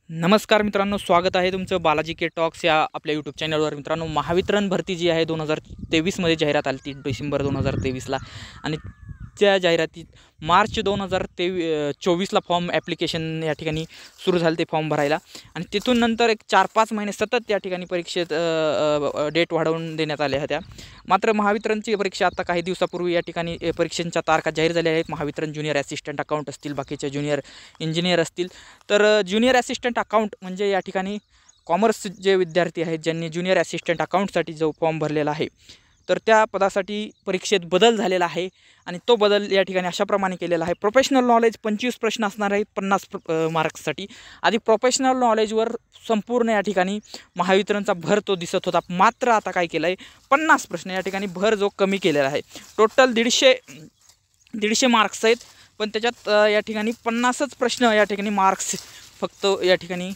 नमस्कार मित्रांनो, स्वागत आहे तुमचं बालाजी के टॉक्स या आपल्या यूट्यूब चॅनलवर. मित्रांनो, महावितरण भरती जी आहे 2023मध्ये जाहिरात आली ती डिसेंबर 2023ला, आणि त्या जाहिरातीत मार्च 2024ला फॉर्म ॲप्लिकेशन या ठिकाणी सुरू झालं ते फॉर्म भरायला. आणि तिथून नंतर एक 4-5 महिने सतत या ठिकाणी परीक्षेत डेट वाढवून देण्यात आल्या होत्या. मात्र महावितरणची परीक्षा आता काही दिवसापूर्वी या ठिकाणी परीक्षांच्या तारखा जाहीर झाल्या आहेत. महावितरण ज्युनियर ॲसिस्टंट अकाउंट असतील, बाकीचे ज्युनियर इंजिनियर असतील. तर ज्युनियर ॲसिस्टंट अकाउंट म्हणजे या ठिकाणी कॉमर्स जे विद्यार्थी आहेत ज्यांनी ज्युनियर ॲसिस्टंट अकाउंटसाठी जो फॉर्म भरलेला आहे, तर त्या पदासाठी परीक्षेत बदल झालेला आहे. आणि तो बदल या ठिकाणी अशाप्रमाणे केलेला आहे. प्रोफेशनल नॉलेज 25 प्रश्न असणार आहेत 50 मार्क्ससाठी. आधी प्रोफेशनल नॉलेजवर संपूर्ण या ठिकाणी महावितरणचा भर तो दिसत होता. मात्र आता काय केलं आहे, 50 प्रश्न या ठिकाणी भर जो कमी केलेला आहे. टोटल 150 मार्क्स आहेत, पण त्याच्यात या ठिकाणी 50च प्रश्न या ठिकाणी मार्क्स फक्त या ठिकाणी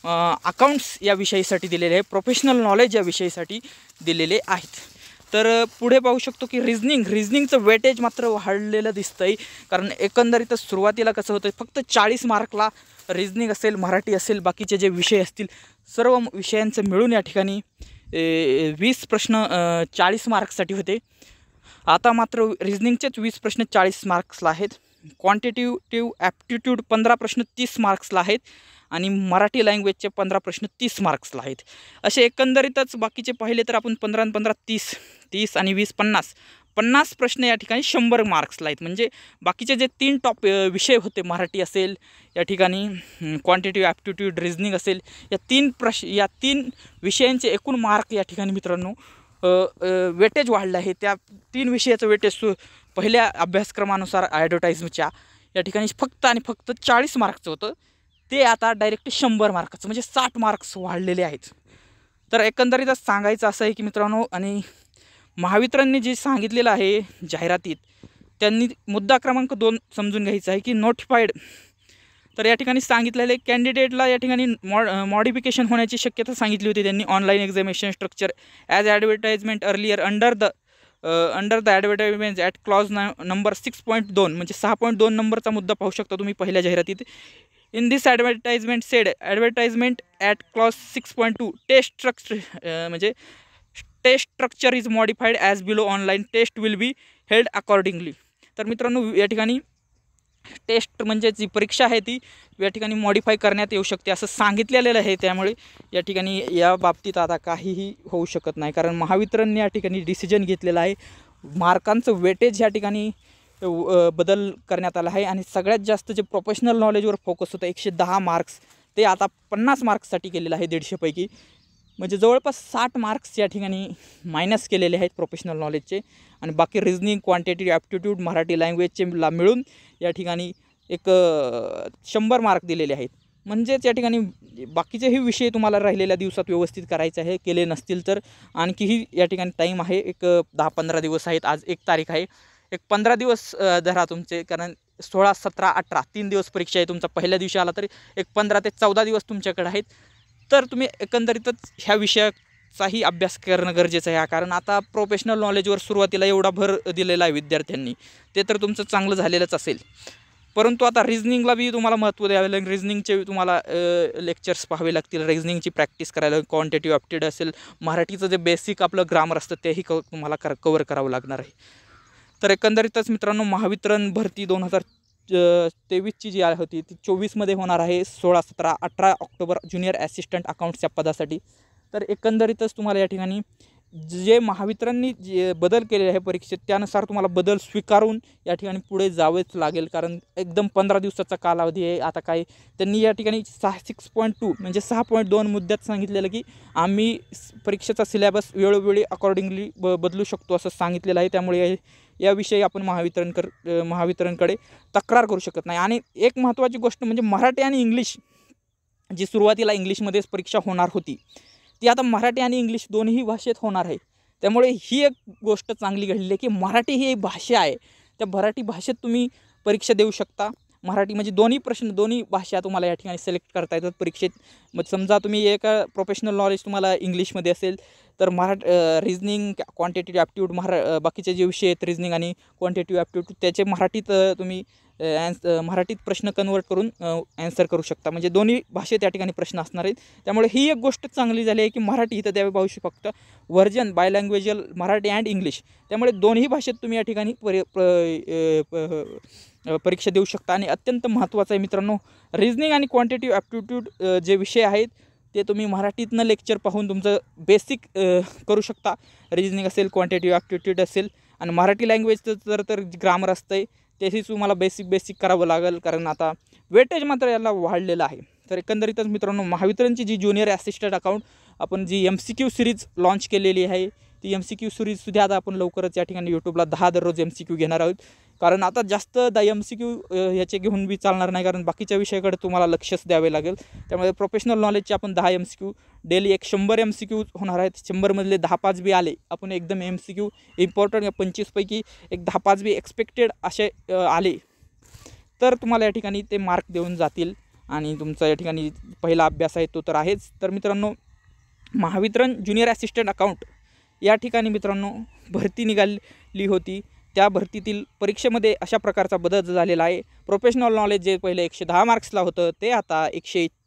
अकाउंट्स या विषयासाठी दिलेले आहे, प्रोफेशनल नॉलेज या विषयासाठी दिलेले आहेत. तर पुढे पाहू शकतो की रिझनिंगचं वेटेज मात्र वाढलेलं दिसतं आहे. कारण एकंदरीतच सुरुवातीला कसं होतं, फक्त 40 मार्कला रिझनिंग असेल, मराठी असेल, बाकीचे जे विषय असतील सर्व विषयांचं मिळून या ठिकाणी 20 प्रश्न 40 मार्क्ससाठी होते. आता मात्र रिझनिंगचेच 20 प्रश्न 40 मार्क्सला आहेत. क्वांटिटेटिव्ह ॲप्टिट्यूड 15 प्रश्न 30 मार्क्सला आहेत, आणि मराठी लँग्वेजचे 15 प्रश्न 30 मार्क्सला आहेत. असे एकंदरीतच बाकीचे पाहिले तर आपण 15 आणि 15 30 आणि 20 50 प्रश्न या ठिकाणी 100 मार्क्सला आहेत. म्हणजे बाकीचे जे 3 टॉप विषय होते, मराठी असेल, या ठिकाणी क्वांटिटेटिव्ह ॲप्टिट्यूड, रिझनिंग असेल, या तीन विषयांचे एकूण मार्क या ठिकाणी मित्रांनो वेटेज वाढलं आहे. त्या 3 विषयाचं वेटेज पहिल्या अभ्यासक्रमानुसार ॲडव्हर्टाईजच्या या ठिकाणी फक्त आणि फक्त 40 मार्क्सचं होतं, ते आता डायरेक्ट 100 मार्काचं म्हणजे 60 मार्क्स वाढलेले आहेत. तर एकंदरीतच सांगायचं असं आहे की मित्रांनो, आणि महावितरणने जे सांगितलेलं आहे जाहिरातीत, त्यांनी मुद्दा क्रमांक 2 समजून घ्यायचा आहे की नोटिफाईड. तर या ठिकाणी सांगितलेले कॅन्डिडेटला या ठिकाणी मॉडिफिकेशन होण्याची शक्यता सांगितली होती त्यांनी. Online examination structure as advertisement earlier under the advertisement at clause number 6.2 म्हणजे 6.2 नंबरचा मुद्दा पाहू शकता तुम्ही पहिल्या जाहिरातीत. In this advertisement advertisement at clause 6.2 test structure is modified as below. Online test will be held accordingly. तर मित्रांनो, या ठिकाणी टेस्ट म्हणजे जी परीक्षा आहे ती या ठिकाणी मॉडिफाय करण्यात येऊ शकते असं सांगितलेलं आहे. त्यामुळे या ठिकाणी या बाबतीत आता काहीही होऊ शकत नाही, कारण महावितरणने या ठिकाणी डिसिजन घेतलेला आहे. मार्कांचं वेटेज या ठिकाणी बदल करण्यात आला आहे, आणि सगळ्यात जास्त जे प्रोफेशनल नॉलेजवर फोकस होतं 110 मार्क्स, ते आता 50 मार्क्ससाठी केलेलं आहे 150 पैकी. म्हणजे जवळपास 60 मार्क्स या ठिकाणी मायनस केलेले आहेत प्रोफेशनल नॉलेजचे, आणि बाकी रिझनिंग, क्वांटिटेटिव्ह ॲप्टिट्यूड, मराठी लँग्वेजचे मिळून या ठिकाणी एक 100 मार्क दिलेले आहेत. म्हणजेच या ठिकाणी बाकीचेही विषय तुम्हाला राहिलेल्या दिवसात व्यवस्थित करायचे आहे. केले नसतील तर आणखीही या ठिकाणी टाईम आहे, एक 10-15 दिवस आहेत. आज 1 तारीख आहे, एक 15 दिवस धरा तुमचे, कारण 16, 17, 18 3 दिवस परीक्षा आहे. तुमचा पहिल्या दिवशी आला तरी एक 15 ते 14 दिवस तुमच्याकडे आहेत. तर तुम्ही एकंदरीतच ह्या विषयाचाही अभ्यास करणं गरजेचं आहे, कारण आता प्रोफेशनल नॉलेजवर सुरुवातीला एवढा भर दिलेला आहे विद्यार्थ्यांनी, ते तर तुमचं चांगलं झालेलंच असेल. परंतु आता रिझनिंगला बी तुम्हाला महत्त्व द्यावे लागेल. रिझनिंगचे तुम्हाला लेक्चर्स पाहावे लागतील, रिझनिंगची प्रॅक्टिस करायला लागेल. क्वांटिटेटिव्ह ॲप्टिट्यूड असेल, मराठीचं जे बेसिक आपलं ग्रामर असतं तेही तुम्हाला कवर करावं लागणार आहे. तर एकंदरीतच मित्रांनो, महावितरण भरती 2023ची जी होती ती 24मध्ये होणार आहे. 16, 17, 18 ऑक्टोबर ज्युनियर ॲसिस्टंट अकाउंट्स या पदासाठी. तर एकंदरीतच तुम्हाला या ठिकाणी जे महावितरणनी जे बदल केलेले आहे परीक्षेत, त्यानुसार तुम्हाला बदल स्वीकारून या ठिकाणी पुढे जावेच लागेल, कारण एकदम 15 दिवसाचा कालावधी आहे. आता काय त्यांनी या ठिकाणी 6.2 म्हणजे 6.2 मुद्द्यात सांगितलेलं की आम्ही परीक्षेचा सिलेबस वेळोवेळी अकॉर्डिंगली बदलू शकतो असं सांगितलेलं आहे. त्यामुळे याविषयी आपण महावितरणकडे तक्रार करू शकत नाही. आणि एक महत्त्वाची गोष्ट म्हणजे मराठी आणि इंग्लिश, जी सुरुवातीला इंग्लिशमध्येच परीक्षा होणार होती, ती आता मराठी आणि इंग्लिश दोन्ही भाषेत होणार आहे. त्यामुळे ही एक गोष्ट चांगली घडली आहे की मराठी ही एक भाषा आहे, त्या मराठी भाषेत तुम्ही परीक्षा देऊ शकता. मराठी म्हणजे दोन्ही भाषा तुम्हाला या ठिकाणी सिलेक्ट करता येतात परीक्षेत. मग समजा तुम्ही एक प्रोफेशनल नॉलेज तुम्हाला इंग्लिशमध्ये असेल, तर रिजनिंग, क्वांटिटेटिव्ह ॲप्टिट्यूड, बाकीचे जे विषय आहेत रिजनिंग आणि क्वांटिटेटिव्ह ॲप्टिट्यूड त्याचे मराठीत तुम्ही मराठीत प्रश्न कन्वर्ट करून ॲन्सर करू शकता. म्हणजे दोन्ही भाषेत या ठिकाणी प्रश्न असणार आहेत. त्यामुळे ही एक गोष्ट चांगली झाली आहे की मराठी इथं द्यावे पाहू फक्त व्हर्जन बायलँग्वेजल मराठी अँड इंग्लिश, त्यामुळे दोन्ही भाषेत तुम्ही या ठिकाणी परीक्षा देऊ शकता. आणि अत्यंत महत्त्वाचं आहे मित्रांनो, रिजनिंग आणि क्वांटिटेटिव्ह ॲप्टिट्यूड जे विषय आहेत ते तुम्ही मराठीतनं लेक्चर पाहून तुमचं बेसिक करू शकता. रिजनिंग असेल, क्वांटिटेटिव्ह ॲप्टिट्यूड असेल, आणि मराठी लँग्वेजचं तर ग्रामर असतं आहे तेही तुम्हाला बेसिक करावं लागेल, कारण आता वेटेज मात्र याला वाढलेलं आहे. तर एकंदरीतच मित्रांनो, महावितरणची जी ज्युनियर असिस्टंट अकाउंट आपण जी MCQ सिरीज लॉन्च केलेली आहे, ती MCQ सिरीजसुद्धा आता आपण लवकरच या ठिकाणी यूट्यूबला 10 दररोज MCQ घेणार आहोत. कारण आता जास्त MCQ याचे घेऊन बी चालणार नाही, कारण बाकीच्या विषयाकडे तुम्हाला लक्षच द्यावे लागेल. त्यामुळे प्रोफेशनल नॉलेजचे आपण 10 MCQ डेली, एक 100 MCQ होणार आहेत. 100मधले 10-5 बी आले, आपण एकदम MCQ इम्पॉर्टंट या 25पैकी एक 10-5 बी एक्सपेक्टेड असे आले तर तुम्हाला या ठिकाणी ते मार्क देऊन जातील. आणि तुमचा या ठिकाणी पहिला अभ्यास आहे तो तर आहेच. तर मित्रांनो, महावितरण ज्युनियर असिस्टंट अकाउंट या ठिकाणी मित्रांनो भरती निघाली होती. त्या भरतीतील परीक्षेमध्ये अशा प्रकारचा बदल झालेला आहे. प्रोफेशनल नॉलेज जे पहिले 110 मार्क्सला होतं ते आता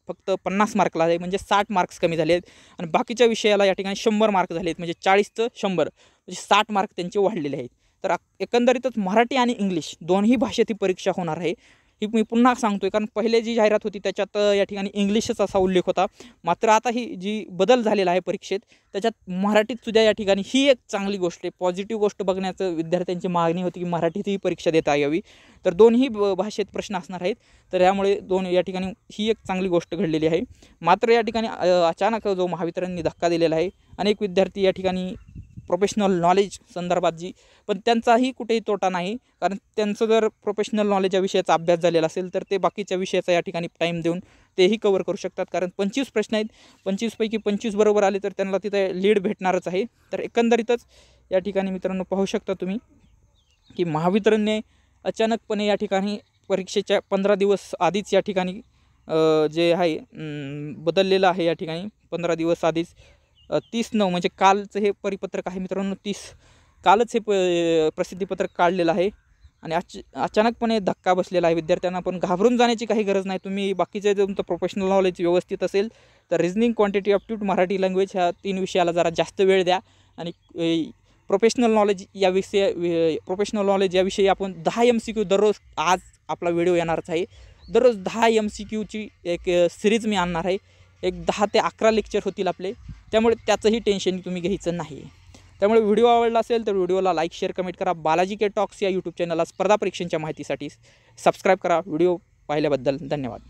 फक्त 50 मार्कला आहे, म्हणजे 60 मार्क्स कमी झाले आहेत. आणि बाकीच्या विषयाला या ठिकाणी 100 मार्क झाले आहेत, म्हणजे 40चं 100 म्हणजे 60 मार्क त्यांचे वाढलेले आहेत. तर एकंदरीतच मराठी आणि इंग्लिश दोन्ही भाषेत ही परीक्षा होणार आहे. ही मी पुन्हा सांगतोय, कारण पहिले जी जाहिरात होती त्याच्यात या ठिकाणी इंग्लिशच असा उल्लेख होता. मात्र आता ही जी बदल झालेला आहे परीक्षेत त्याच्यात मराठीतसुद्धा या ठिकाणी ही एक चांगली गोष्ट आहे, पॉझिटिव्ह गोष्ट बघण्याचं विद्यार्थ्यांची मागणी होती की मराठीतही परीक्षा देता यावी. तर दोन्ही भाषेत प्रश्न असणार आहेत. तर यामुळे या ठिकाणी ही एक चांगली गोष्ट घडलेली आहे. मात्र या ठिकाणी अचानक जो महावितरणने धक्का दिलेला आहे, अनेक विद्यार्थी या ठिकाणी प्रोफेशनल नॉलेज संदर्भात पण त्यांचाही कुठेही तोटा नाही, कारण त्यांचं जर प्रोफेशनल नॉलेज या विषयाचा अभ्यास झालेला असेल तर ते बाकीच्या विषयाचा या ठिकाणी टाईम देऊन तेही कवर करू शकतात. कारण 25 प्रश्न आहेत, 25पैकी 25 बरोबर आले तर त्यांना तिथे लीड भेटणारच आहे. तर एकंदरीतच या ठिकाणी मित्रांनो पाहू शकता तुम्ही की महावितरणने अचानकपणे या ठिकाणी परीक्षेच्या 15 दिवस आधीच या ठिकाणी जे आहे बदललेलं आहे. या ठिकाणी 15 दिवस आधीच 30/9 म्हणजे कालचं हे परिपत्रक आहे मित्रांनो, कालच हे प्रसिद्धीपत्रक काढलेलं आहे. आणि अचानकपणे धक्का बसलेला आहे विद्यार्थ्यांना. पण घाबरून जाण्याची काही गरज नाही. तुम्ही बाकीचे तुमचं प्रोफेशनल नॉलेज व्यवस्थित असेल तर reasoning, quantity, aptitude, Marathi language ह्या 3 विषयाला जरा जास्त वेळ द्या. आणि प्रोफेशनल नॉलेज याविषयी आपण 10 MCQ दररोज, आज आपला व्हिडिओ येणारच आहे, दररोज 10 MCQची एक सिरीज मी आणणार आहे. एक 10 ते 11 लेक्चर होतील आपले, त्यामुळे त्याचंही टेन्शन तुम्ही घ्यायचं नाही. त्यामुळे व्हिडिओ आवडला असेल तर व्हिडिओला लाईक, शेअर, कमेंट करा. बालाजी के टॉक्स या यूट्यूब चॅनलला स्पर्धा परीक्षांच्या माहितीसाठी सबस्क्राईब करा. व्हिडिओ पाहिल्याबद्दल धन्यवाद.